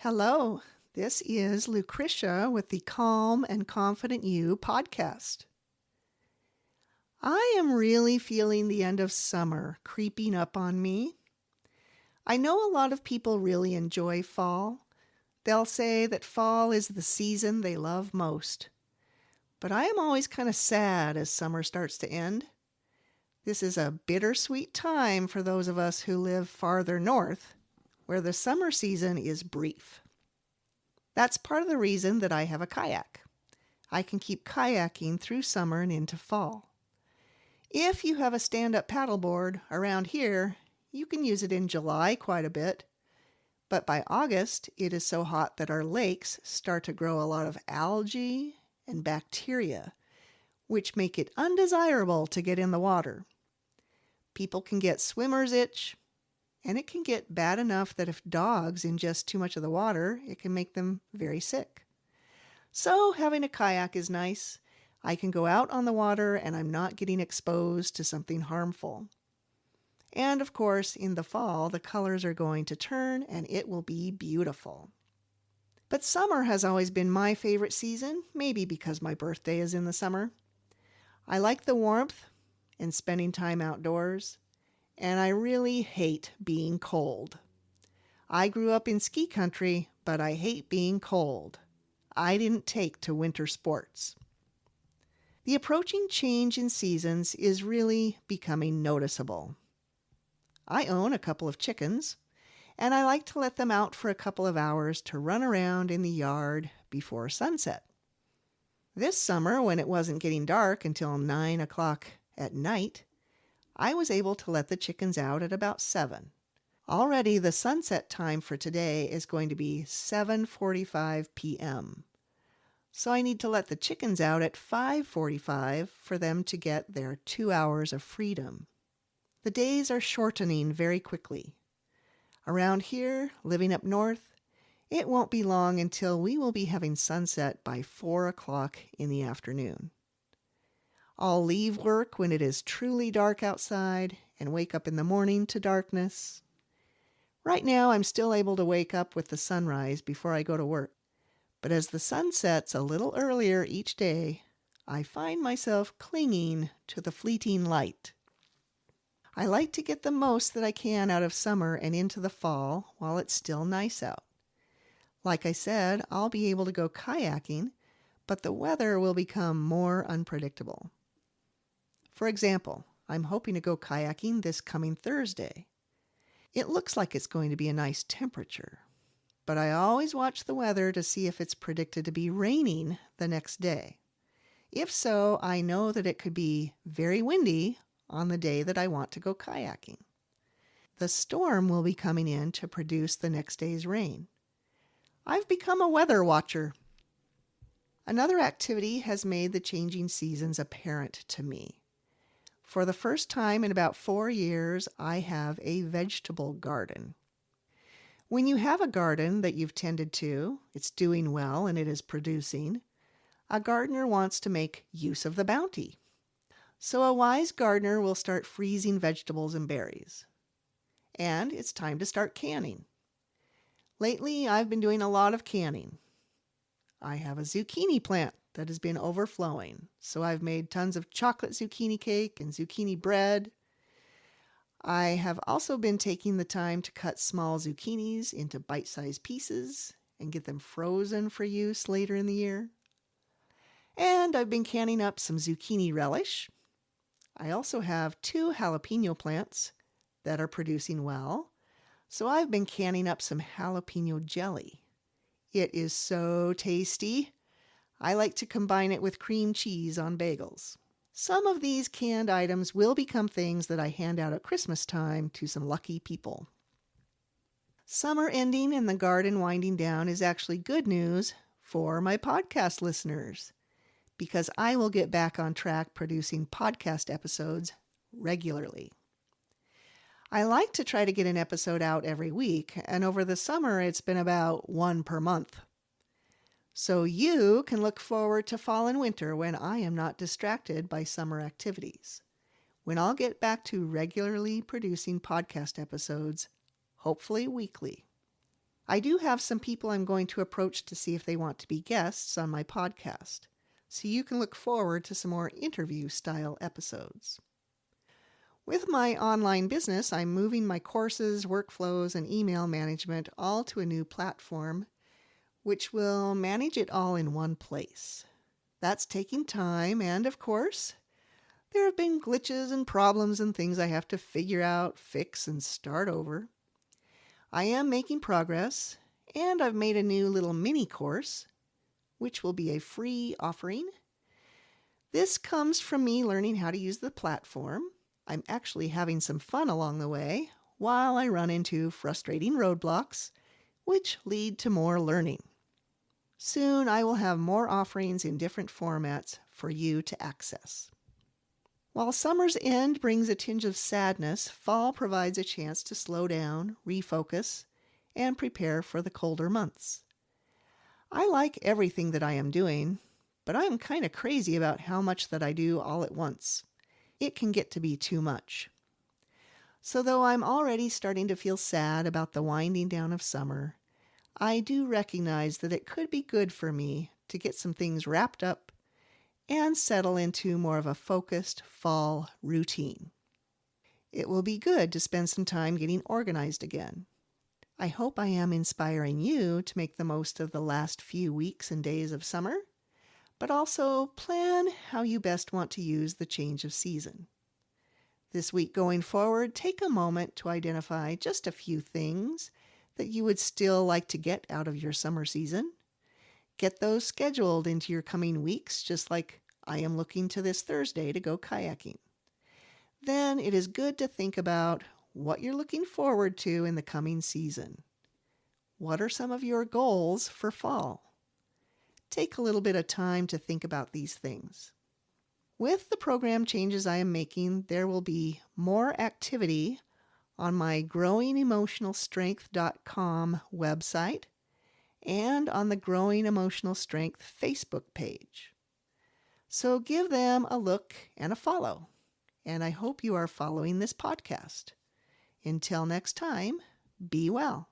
Hello, this is Lucretia with the Calm and Confident You podcast. I am really feeling the end of summer creeping up on me. I know a lot of people really enjoy fall. They'll say that fall is the season they love most. But I am always kind of sad as summer starts to end. This is a bittersweet time for those of us who live farther north, where the summer season is brief. That's part of the reason that I have a kayak. I can keep kayaking through summer and into fall. If you have a stand-up paddleboard around here, you can use it in July quite a bit. But by August, it is so hot that our lakes start to grow a lot of algae and bacteria, which make it undesirable to get in the water. People can get swimmer's itch, and it can get bad enough that if dogs ingest too much of the water, it can make them very sick. So having a kayak is nice. I can go out on the water and I'm not getting exposed to something harmful. And of course, in the fall, the colors are going to turn and it will be beautiful. But summer has always been my favorite season, maybe because my birthday is in the summer. I like the warmth and spending time outdoors, and I really hate being cold. I grew up in ski country, but I hate being cold. I didn't take to winter sports. The approaching change in seasons is really becoming noticeable. I own a couple of chickens, and I like to let them out for a couple of hours to run around in the yard before sunset. This summer, when it wasn't getting dark until 9 o'clock at night, I was able to let the chickens out at about 7. Already the sunset time for today is going to be 7:45 p.m. So I need to let the chickens out at 5:45 for them to get their 2 hours of freedom. The days are shortening very quickly. Around here, living up north, it won't be long until we will be having sunset by 4 o'clock in the afternoon. I'll leave work when it is truly dark outside and wake up in the morning to darkness. Right now, I'm still able to wake up with the sunrise before I go to work. But as the sun sets a little earlier each day, I find myself clinging to the fleeting light. I like to get the most that I can out of summer and into the fall while it's still nice out. Like I said, I'll be able to go kayaking, but the weather will become more unpredictable. For example, I'm hoping to go kayaking this coming Thursday. It looks like it's going to be a nice temperature, but I always watch the weather to see if it's predicted to be raining the next day. If so, I know that it could be very windy on the day that I want to go kayaking. The storm will be coming in to produce the next day's rain. I've become a weather watcher. Another activity has made the changing seasons apparent to me. For the first time in about 4 years, I have a vegetable garden. When you have a garden that you've tended to, it's doing well and it is producing, a gardener wants to make use of the bounty. So a wise gardener will start freezing vegetables and berries. And it's time to start canning. Lately, I've been doing a lot of canning. I have a zucchini plant that has been overflowing, so I've made tons of chocolate zucchini cake and zucchini bread. I have also been taking the time to cut small zucchinis into bite-sized pieces and get them frozen for use later in the year. And I've been canning up some zucchini relish. I also have 2 jalapeno plants that are producing well, so I've been canning up some jalapeno jelly. It is so tasty. I like to combine it with cream cheese on bagels. Some of these canned items will become things that I hand out at Christmas time to some lucky people. Summer ending and the garden winding down is actually good news for my podcast listeners, because I will get back on track producing podcast episodes regularly. I like to try to get an episode out every week, and over the summer it's been about 1 per month. So you can look forward to fall and winter when I am not distracted by summer activities, when I'll get back to regularly producing podcast episodes, hopefully weekly. I do have some people I'm going to approach to see if they want to be guests on my podcast, so you can look forward to some more interview-style episodes. With my online business, I'm moving my courses, workflows, and email management all to a new platform, which will manage it all in one place. That's taking time, and of course, there have been glitches and problems and things I have to figure out, fix, and start over. I am making progress, and I've made a new little mini course, which will be a free offering. This comes from me learning how to use the platform. I'm actually having some fun along the way while I run into frustrating roadblocks, which lead to more learning. Soon I will have more offerings in different formats for you to access. While summer's end brings a tinge of sadness, fall provides a chance to slow down, refocus, and prepare for the colder months. I like everything that I am doing, but I'm kind of crazy about how much that I do all at once. It can get to be too much. So though I'm already starting to feel sad about the winding down of summer, I do recognize that it could be good for me to get some things wrapped up and settle into more of a focused fall routine. It will be good to spend some time getting organized again. I hope I am inspiring you to make the most of the last few weeks and days of summer, but also plan how you best want to use the change of season. This week going forward, take a moment to identify just a few things that you would still like to get out of your summer season. Get those scheduled into your coming weeks, just like I am looking to this Thursday to go kayaking. Then it is good to think about what you're looking forward to in the coming season. What are some of your goals for fall? Take a little bit of time to think about these things. With the program changes I am making, there will be more activity on my growingemotionalstrength.com website and on the Growing Emotional Strength Facebook page. So give them a look and a follow, and I hope you are following this podcast. Until next time, be well.